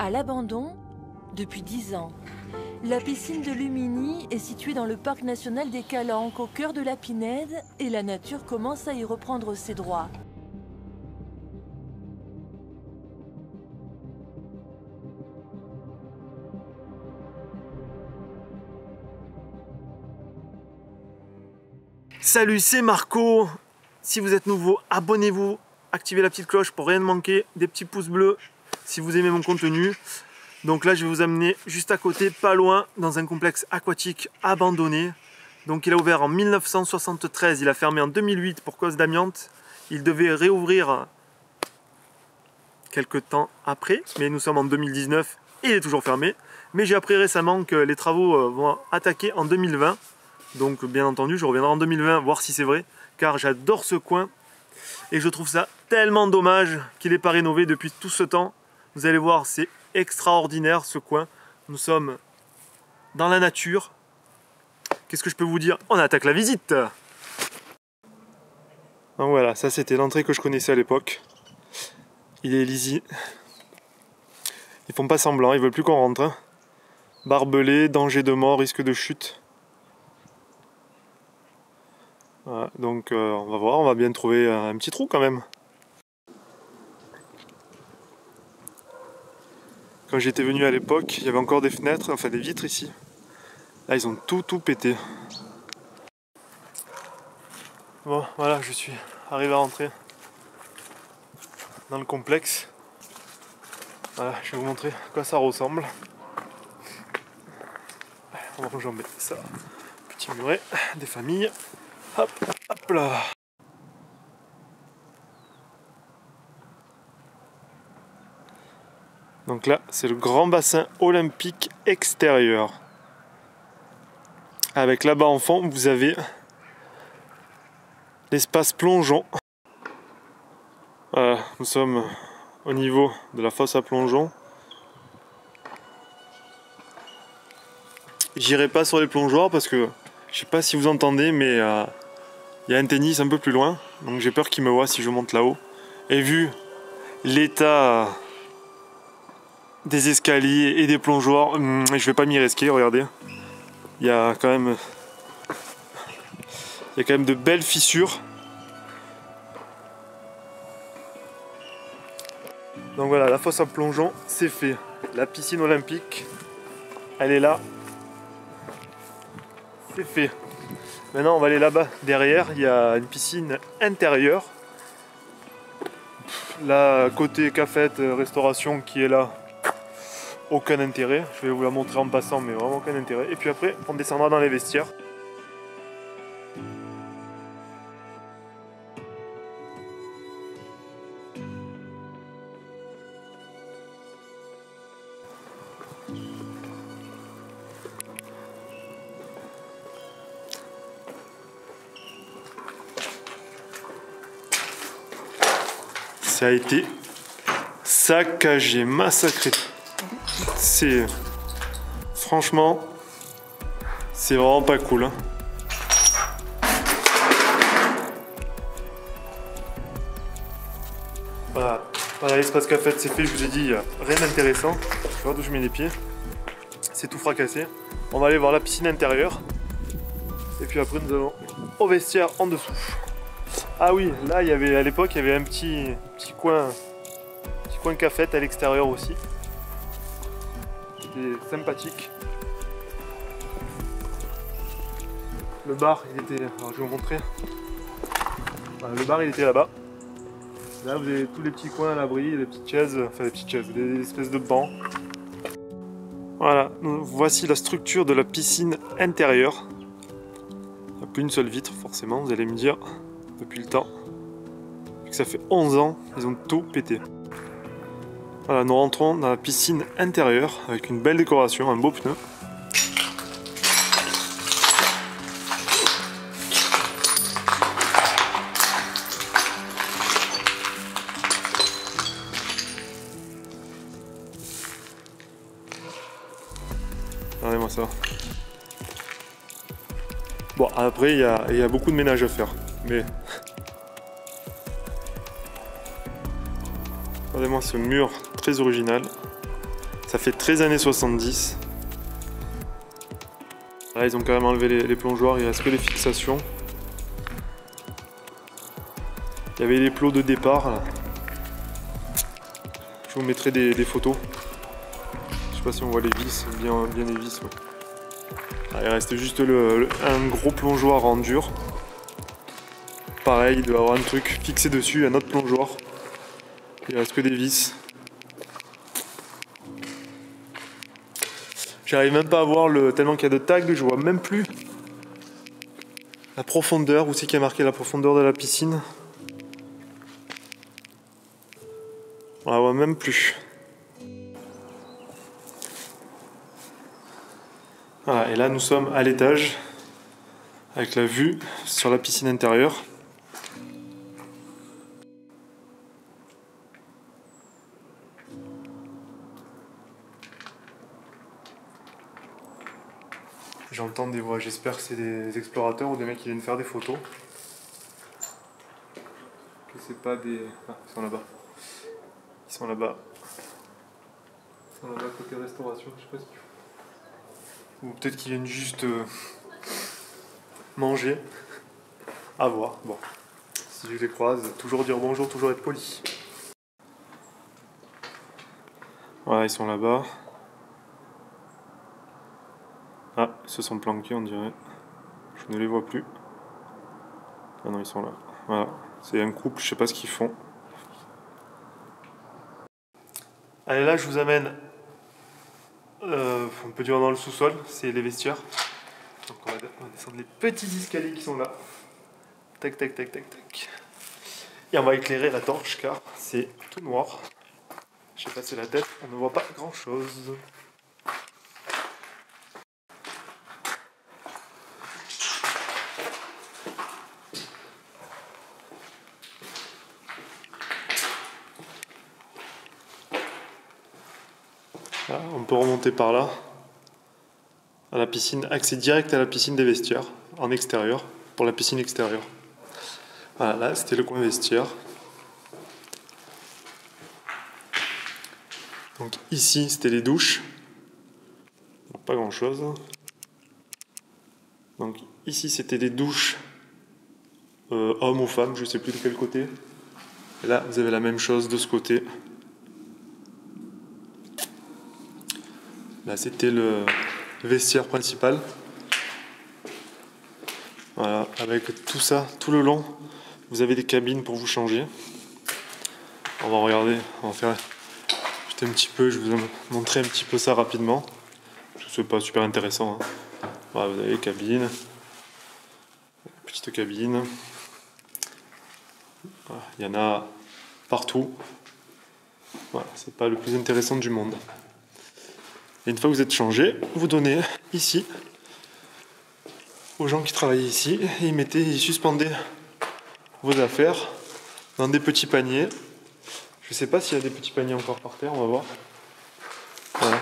À l'abandon depuis 10 ans. La piscine de Luminy est située dans le parc national des Calanques, au cœur de la Pinède, et la nature commence à y reprendre ses droits. Salut, c'est Marco. Si vous êtes nouveau, abonnez-vous, activez la petite cloche pour rien manquer, des petits pouces bleus si vous aimez mon contenu. Donc là, je vais vous amener juste à côté, pas loin, dans un complexe aquatique abandonné. Donc il a ouvert en 1973, il a fermé en 2008 pour cause d'amiante. Il devait réouvrir quelques temps après, mais nous sommes en 2019 et il est toujours fermé. Mais j'ai appris récemment que les travaux vont attaquer en 2020. Donc bien entendu, je reviendrai en 2020 voir si c'est vrai, car j'adore ce coin. Et je trouve ça tellement dommage qu'il n'ait pas rénové depuis tout ce temps. Vous allez voir, c'est extraordinaire ce coin. Nous sommes dans la nature. Qu'est-ce que je peux vous dire? On attaque la visite. Donc voilà, ça c'était l'entrée que je connaissais à l'époque. Il est lisible. Ils font pas semblant, ils veulent plus qu'on rentre. Barbelé, danger de mort, risque de chute. Voilà, donc on va voir, on va bien trouver un petit trou quand même. Quand j'étais venu à l'époque, il y avait encore des fenêtres, enfin des vitres ici. Là, ils ont tout pété. Bon, voilà, je suis arrivé à rentrer dans le complexe. Voilà, je vais vous montrer à quoi ça ressemble. On va enjamber ça. Petit muret, des familles. Hop, hop là. Donc là, c'est le grand bassin olympique extérieur. Avec là-bas en fond, vous avez l'espace plongeon. Voilà, nous sommes au niveau de la fosse à plongeon. J'irai pas sur les plongeoires parce que je sais pas si vous entendez, mais il y a un tennis un peu plus loin. Donc j'ai peur qu'il me voie si je monte là-haut. Et vu l'état des escaliers et des plongeoires, je vais pas m'y risquer, regardez. Il y a quand même de belles fissures. Donc voilà, la fosse à plongeon, c'est fait. La piscine olympique, elle est là. C'est fait. Maintenant, on va aller là-bas. Derrière, il y a une piscine intérieure. Là, côté cafette, restauration qui est là, aucun intérêt. Je vais vous la montrer en passant, mais vraiment aucun intérêt. Et puis après, on descendra dans les vestiaires. Ça a été saccagé, massacré. C'est... Franchement, c'est vraiment pas cool. Hein. Voilà, voilà l'espace cafette, c'est fait, je vous ai dit, il n'y a rien d'intéressant. Je vais voir d'où je mets les pieds. C'est tout fracassé. On va aller voir la piscine intérieure. Et puis après, nous allons au vestiaire en dessous. Ah oui, là, il y avait, à l'époque, il y avait un petit coin cafette à l'extérieur aussi. C'était sympathique. Le bar, il était... Alors, je vais vous montrer. Voilà, le bar, il était là-bas. Là, vous avez tous les petits coins à l'abri, des petites chaises, enfin des petites chaises, des espèces de bancs. Voilà, voici la structure de la piscine intérieure. Il n'y a plus une seule vitre, forcément, vous allez me dire, depuis le temps. Vu que ça fait 11 ans, ils ont tout pété. Voilà, nous rentrons dans la piscine intérieure avec une belle décoration, un beau pneu. Regardez-moi ça. Bon, après, il y a beaucoup de ménage à faire, mais... Regardez-moi ce mur très original. Ça fait 13 années 70. Là, ils ont quand même enlevé les plongeoires, il reste que les fixations. Il y avait les plots de départ. Là. Je vous mettrai des photos. Je sais pas si on voit les vis, bien les vis. Ouais. Ah, il reste juste un gros plongeoir en dur. Pareil, il doit avoir un truc fixé dessus, un autre plongeoir. Il reste que des vis. J'arrive même pas à voir tellement qu'il y a de tags, je vois même plus la profondeur, où c'est qu'il y a marqué la profondeur de la piscine. On la voit même plus. Voilà, et là nous sommes à l'étage, avec la vue sur la piscine intérieure. J'entends des voix, j'espère que c'est des explorateurs ou des mecs qui viennent faire des photos. Que c'est pas des... Ah, ils sont là-bas. Ils sont là-bas. Ils sont là-bas côté restauration, je sais pas ce qu'ils font. Ou peut-être qu'ils viennent juste manger. À voir, bon. Si je les croise, toujours dire bonjour, toujours être poli. Voilà, ils sont là-bas. Ah, ils se sont planqués, on dirait. Je ne les vois plus. Ah non, ils sont là. Voilà, c'est un couple, je sais pas ce qu'ils font. Allez, là, je vous amène on peut dire dans le sous-sol, c'est les vestiaires. Donc on va descendre les petits escaliers qui sont là. Tac, tac, tac, tac, tac. Et on va éclairer la torche car c'est tout noir. J'ai passé la tête, on ne voit pas grand-chose. Là, on peut remonter par là. À la piscine, accès direct à la piscine des vestiaires, en extérieur, pour la piscine extérieure. Voilà, là c'était le coin vestiaire. Donc ici c'était les douches. Donc, pas grand chose. Donc ici c'était les douches hommes ou femmes, je sais plus de quel côté. Et là vous avez la même chose de ce côté. Là c'était le vestiaire principal. Voilà, avec tout ça, tout le long, vous avez des cabines pour vous changer. On va regarder, on va faire juste un petit peu, je vais vous montrer un petit peu ça rapidement. C'est pas super intéressant. Hein. Voilà, vous avez les cabines, petite cabine. Voilà, il y en a partout. Voilà, c'est pas le plus intéressant du monde. Et une fois que vous êtes changé, vous donnez ici aux gens qui travaillaient ici et ils suspendaient vos affaires dans des petits paniers. Je sais pas s'il y a des petits paniers encore par terre, on va voir. Voilà.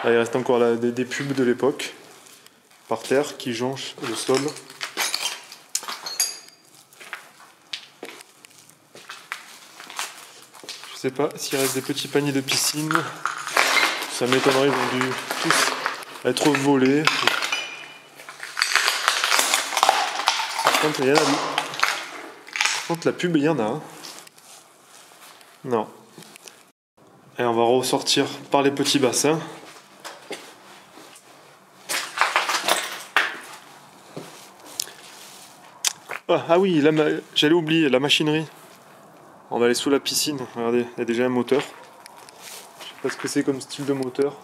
Là, il reste encore là, des pubs de l'époque par terre qui jonchent le sol. Je sais pas s'il reste des petits paniers de piscine. Ça m'étonnerait, ils ont dû tous être volés. Par contre, il y en a. Par contre, la pub, il y en a. Hein. Non. Et on va ressortir par les petits bassins. Ah oui, j'allais oublier la machinerie. On va aller sous la piscine. Regardez, il y a déjà un moteur. Je sais pas ce que c'est comme style de moteur.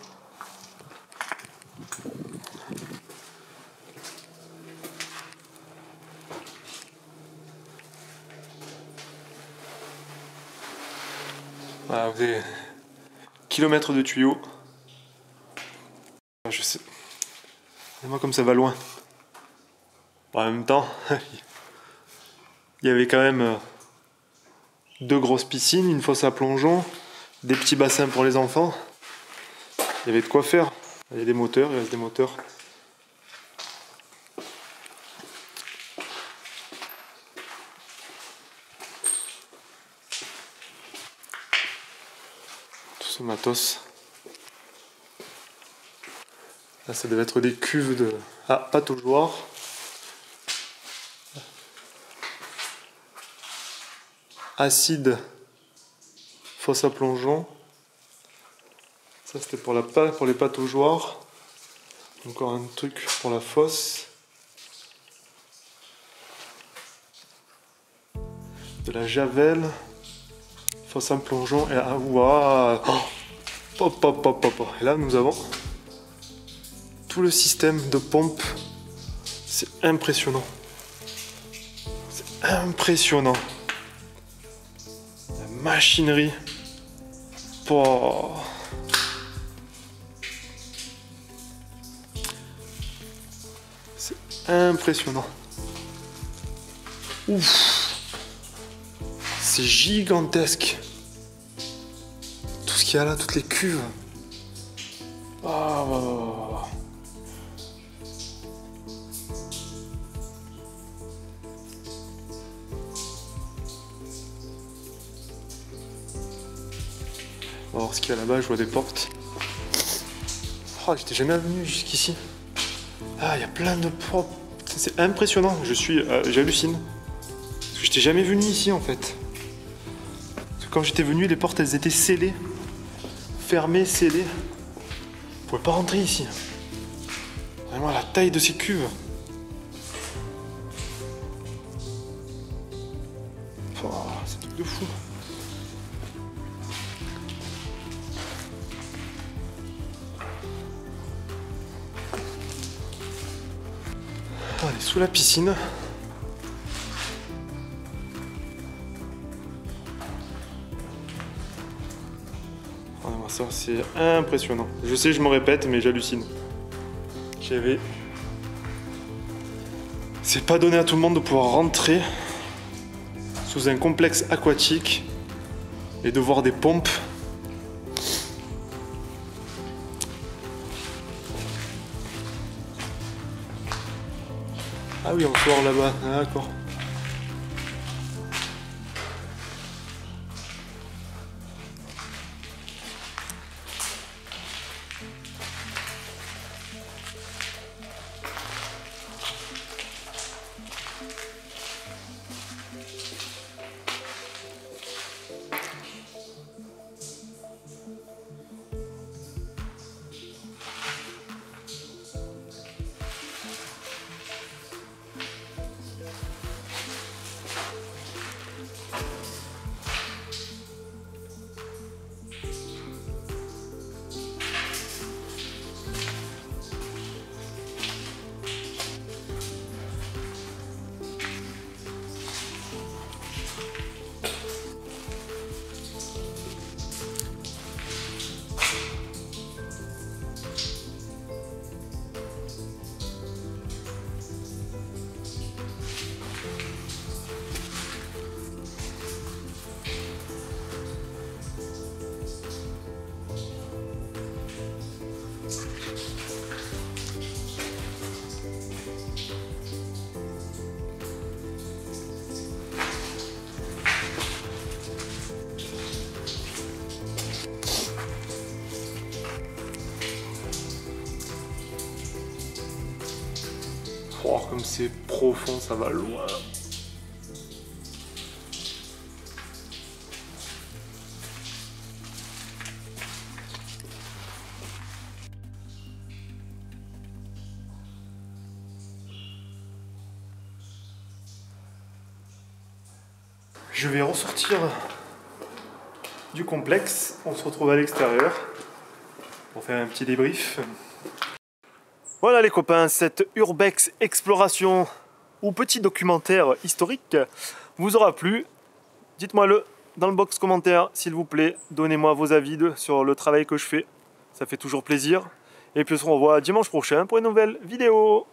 Voilà, vous avez kilomètres de tuyaux. Je sais. Moi comme ça va loin. En même temps, il y avait quand même 2 grosses piscines, une fosse à plongeon, des petits bassins pour les enfants. Il y avait de quoi faire. Il y a des moteurs, il reste des moteurs. Tout ce matos. Ça devait être des cuves de pataugeoires. Acide, fosse à plongeon. Ça c'était pour les pataugeoires. Encore un truc pour la fosse. De la javel. Fosse à plongeon. Et et là nous avons tout le système de pompe. C'est impressionnant. C'est impressionnant. La machinerie. C'est impressionnant. Ouf. C'est gigantesque. Tout ce qu'il y a là, toutes les cuves. Oh. On va voir ce qu'il y a là-bas, je vois des portes. Oh, j'étais jamais venu jusqu'ici. Ah, il y a plein de portes. C'est impressionnant, j'hallucine. Parce que j'étais jamais venu ici en fait. Parce que quand j'étais venu, les portes elles étaient scellées. Fermées, scellées. On pouvait pas rentrer ici. Vraiment la taille de ces cuves. Oh, c'est un truc de fou. On est sous la piscine. Ça c'est impressionnant. Je sais, je me répète, mais j'hallucine. C'est pas donné à tout le monde de pouvoir rentrer sous un complexe aquatique et de voir des pompes. Ah oui, on sort là-bas, d'accord. Oh, comme c'est profond, ça va loin. Je vais ressortir du complexe. On se retrouve à l'extérieur pour faire un petit débrief. Voilà les copains, cette Urbex exploration ou petit documentaire historique vous aura plu. Dites-moi le dans le box commentaire s'il vous plaît. Donnez-moi vos avis sur le travail que je fais. Ça fait toujours plaisir. Et puis on se revoit dimanche prochain pour une nouvelle vidéo.